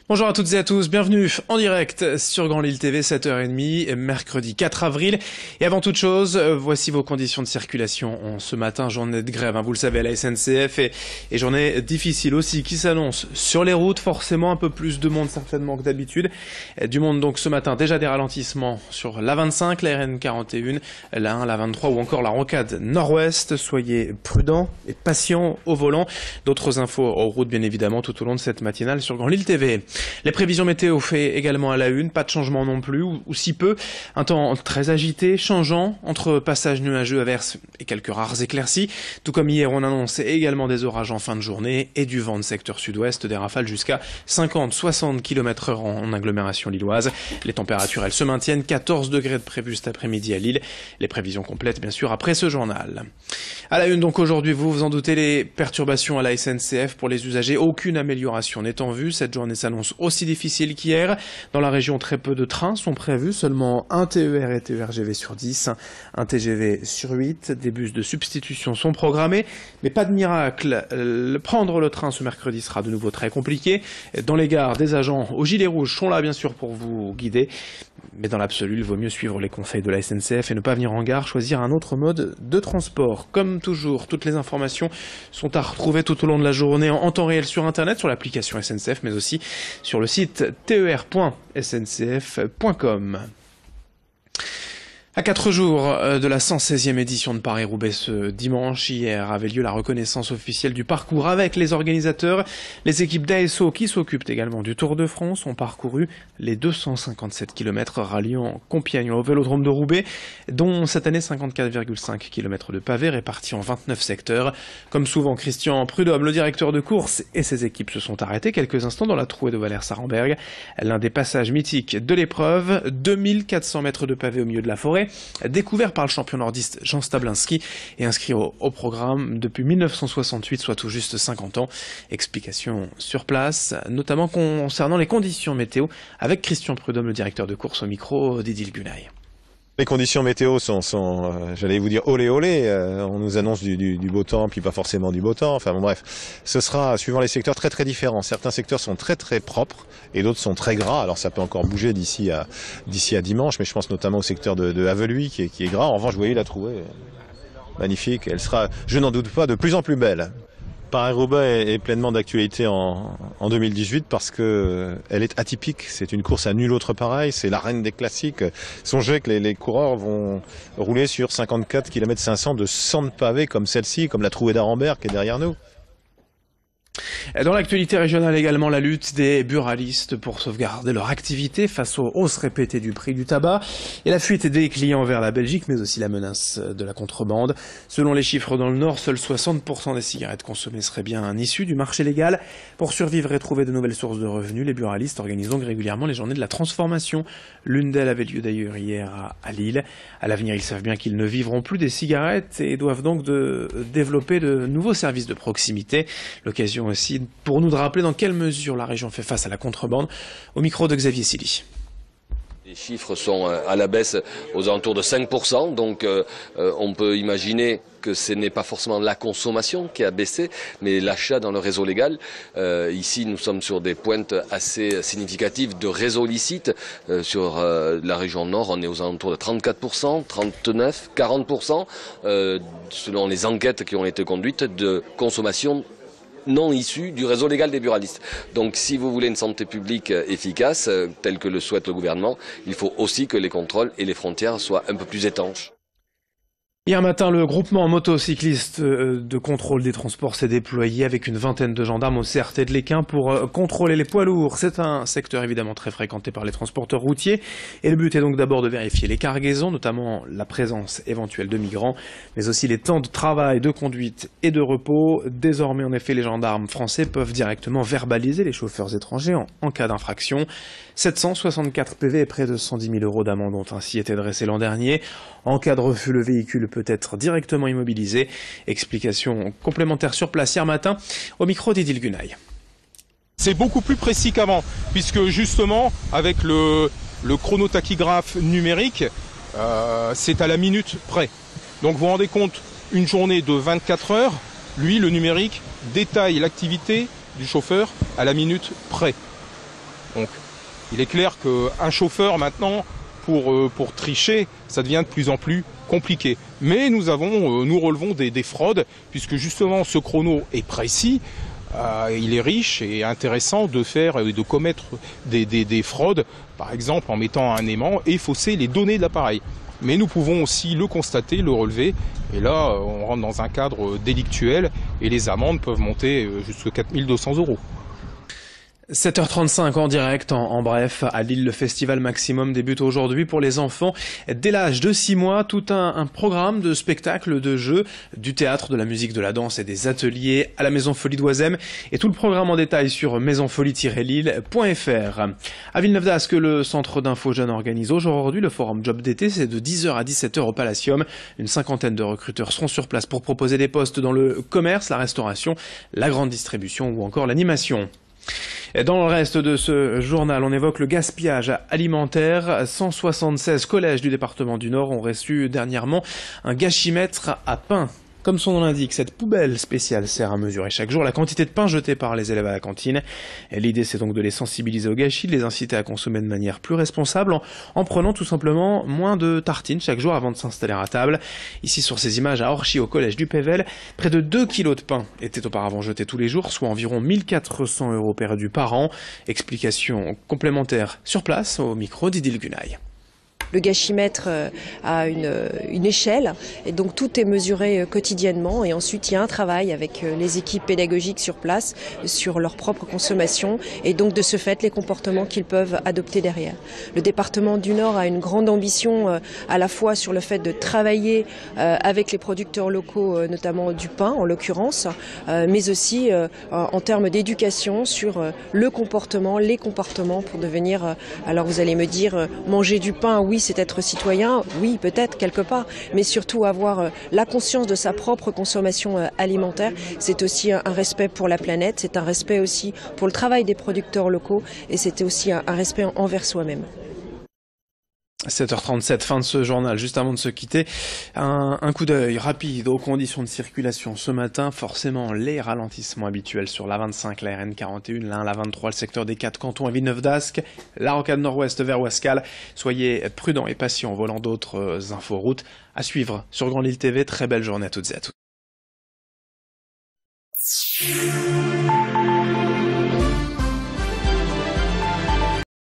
Bonjour à toutes et à tous, bienvenue en direct sur Grand Lille TV, 7h30, mercredi 4 avril. Et avant toute chose, voici vos conditions de circulation ce matin, journée de grève, vous le savez, à la SNCF, et journée difficile aussi qui s'annonce sur les routes, forcément un peu plus de monde certainement que d'habitude. Du monde donc ce matin, déjà des ralentissements sur la 25, la RN41, la 1, la 23 ou encore la rocade nord-ouest. Soyez prudents et patients au volant. D'autres infos aux routes bien évidemment tout au long de cette matinale sur Grand Lille TV. Les prévisions météo fait également à la une, pas de changement non plus, ou si peu. Un temps très agité, changeant, entre passages nuageux, averses et quelques rares éclaircies. Tout comme hier, on annonce également des orages en fin de journée et du vent de secteur sud-ouest, des rafales jusqu'à 50-60 km/h en agglomération lilloise. Les températures, elles se maintiennent, 14 degrés de prévu cet après-midi à Lille. Les prévisions complètes, bien sûr, après ce journal. À la une, donc aujourd'hui, vous vous en doutez, les perturbations à la SNCF pour les usagers. Aucune amélioration n'est en vue. Cette journée s'annonce aussi difficile qu'hier. Dans la région, très peu de trains sont prévus, seulement un TER et TER-GV sur 10, un TGV sur 8. Des bus de substitution sont programmés, mais pas de miracle. Prendre le train ce mercredi sera de nouveau très compliqué. Dans les gares, des agents aux gilets rouges sont là, bien sûr, pour vous guider. Mais dans l'absolu, il vaut mieux suivre les conseils de la SNCF et ne pas venir en gare, choisir un autre mode de transport. Comme toujours, toutes les informations sont à retrouver tout au long de la journée en temps réel sur Internet, sur l'application SNCF, mais aussi sur le site ter.sncf.com. À 4 jours de la 116e édition de Paris-Roubaix ce dimanche, hier avait lieu la reconnaissance officielle du parcours avec les organisateurs. Les équipes d'ASO qui s'occupent également du Tour de France ont parcouru les 257 km ralliant Compiègne au Vélodrome de Roubaix, dont cette année 54,5 km de pavés répartis en 29 secteurs. Comme souvent, Christian Prudhomme, le directeur de course, et ses équipes se sont arrêtés quelques instants dans la trouée de Valère-Sarenberg. L'un des passages mythiques de l'épreuve, 2400 mètres de pavés au milieu de la forêt, découvert par le champion nordiste Jean Stablinski et inscrit au programme depuis 1968, soit tout juste 50 ans. Explication sur place, notamment concernant les conditions météo, avec Christian Prudhomme, le directeur de course, au micro d'Idil Gunay. Les conditions météo sont j'allais vous dire olé olé, on nous annonce du beau temps puis pas forcément du beau temps, enfin bon bref, ce sera suivant les secteurs très très différents. Certains secteurs sont très très propres et d'autres sont très gras, alors ça peut encore bouger d'ici à dimanche, mais je pense notamment au secteur de Haveluy qui est gras. En revanche, vous voyez la trouée, magnifique, elle sera, je n'en doute pas, de plus en plus belle. Paris-Roubaix est pleinement d'actualité en 2018 parce que elle est atypique. C'est une course à nul autre pareil. C'est la reine des classiques. Songez que les coureurs vont rouler sur 54 km 500 de 100 pavés comme celle-ci, comme la trouée d'Arenberg qui est derrière nous. Dans l'actualité régionale également, la lutte des buralistes pour sauvegarder leur activité face aux hausses répétées du prix du tabac et la fuite des clients vers la Belgique, mais aussi la menace de la contrebande. Selon les chiffres dans le Nord, seuls 60% des cigarettes consommées seraient bien issues du marché légal. Pour survivre et trouver de nouvelles sources de revenus, les buralistes organisent donc régulièrement les journées de la transformation. L'une d'elles avait lieu d'ailleurs hier à Lille. À l'avenir, ils savent bien qu'ils ne vivront plus des cigarettes et doivent donc développer de nouveaux services de proximité. L'occasion aussi pour nous de rappeler dans quelle mesure la région fait face à la contrebande, au micro de Xavier Silly. Les chiffres sont à la baisse aux alentours de 5%, donc on peut imaginer que ce n'est pas forcément la consommation qui a baissé, mais l'achat dans le réseau légal. Ici, nous sommes sur des pointes assez significatives de réseaux licites. Sur la région Nord, on est aux alentours de 34%, 39%, 40%, selon les enquêtes qui ont été conduites, de consommation non issus du réseau légal des buralistes. Donc si vous voulez une santé publique efficace, telle que le souhaite le gouvernement, il faut aussi que les contrôles et les frontières soient un peu plus étanches. Hier matin, le groupement motocycliste de contrôle des transports s'est déployé avec une vingtaine de gendarmes au CRT de l'Équin pour contrôler les poids lourds. C'est un secteur évidemment très fréquenté par les transporteurs routiers et le but est donc d'abord de vérifier les cargaisons, notamment la présence éventuelle de migrants, mais aussi les temps de travail, de conduite et de repos. Désormais, en effet, les gendarmes français peuvent directement verbaliser les chauffeurs étrangers en cas d'infraction. 764 PV et près de 110 000 € d'amende ont ainsi été dressés l'an dernier. En cas de refus, le véhicule peut être directement immobilisé. Explication complémentaire sur place hier matin au micro d'Idil Gunay. C'est beaucoup plus précis qu'avant, puisque justement, avec le chronotachygraphe numérique, c'est à la minute près. Donc vous vous rendez compte, une journée de 24 heures, lui, le numérique, détaille l'activité du chauffeur à la minute près. Donc il est clair qu'un chauffeur maintenant, pour tricher, ça devient de plus en plus compliqué. Mais nous relevons des fraudes, puisque justement ce chrono est précis, il est riche et intéressant de commettre des fraudes, par exemple en mettant un aimant et fausser les données de l'appareil. Mais nous pouvons aussi le constater, le relever, et là on rentre dans un cadre délictuel et les amendes peuvent monter jusqu'à 4 200 €. 7h35 en direct, en bref, à Lille, le festival Maximum débute aujourd'hui pour les enfants dès l'âge de 6 mois. Tout un programme de spectacles, de jeux, du théâtre, de la musique, de la danse et des ateliers à la Maison Folie d'Oisem. Et tout le programme en détail sur maisonfolie-lille.fr. À Villeneuve d'Ascq, le centre d'info jeunes organise aujourd'hui le forum Job d'été. C'est de 10h à 17h au Palacium. Une cinquantaine de recruteurs seront sur place pour proposer des postes dans le commerce, la restauration, la grande distribution ou encore l'animation. Dans le reste de ce journal, on évoque le gaspillage alimentaire. 176 collèges du département du Nord ont reçu dernièrement un gâchimètre à pain. Comme son nom l'indique, cette poubelle spéciale sert à mesurer chaque jour la quantité de pain jeté par les élèves à la cantine. L'idée, c'est donc de les sensibiliser au gâchis, de les inciter à consommer de manière plus responsable en prenant tout simplement moins de tartines chaque jour avant de s'installer à table. Ici, sur ces images à Orchy, au collège du Pével, près de 2 kilos de pain étaient auparavant jetés tous les jours, soit environ 1400 € perdus par an. Explication complémentaire sur place au micro d'Idil Gunaï. Le gâchimètre a une échelle et donc tout est mesuré quotidiennement et ensuite il y a un travail avec les équipes pédagogiques sur place sur leur propre consommation et donc de ce fait les comportements qu'ils peuvent adopter derrière. Le département du Nord a une grande ambition à la fois sur le fait de travailler avec les producteurs locaux, notamment du pain en l'occurrence, mais aussi en termes d'éducation sur le comportement, les comportements pour devenir, alors vous allez me dire, manger du pain, oui, c'est être citoyen, oui, peut-être, quelque part, mais surtout avoir la conscience de sa propre consommation alimentaire. C'est aussi un respect pour la planète, c'est un respect aussi pour le travail des producteurs locaux et c'est aussi un respect envers soi-même. 7h37, fin de ce journal. Juste avant de se quitter, un coup d'œil rapide aux conditions de circulation ce matin. Forcément, les ralentissements habituels sur la 25, la RN 41, la 1, la 23, le secteur des 4 cantons à Villeneuve d'Ascq, la rocade nord-ouest vers Ouascal. Soyez prudents et patients en volant d'autres inforoutes. À suivre sur Grand Lille TV. Très belle journée à toutes et à tous.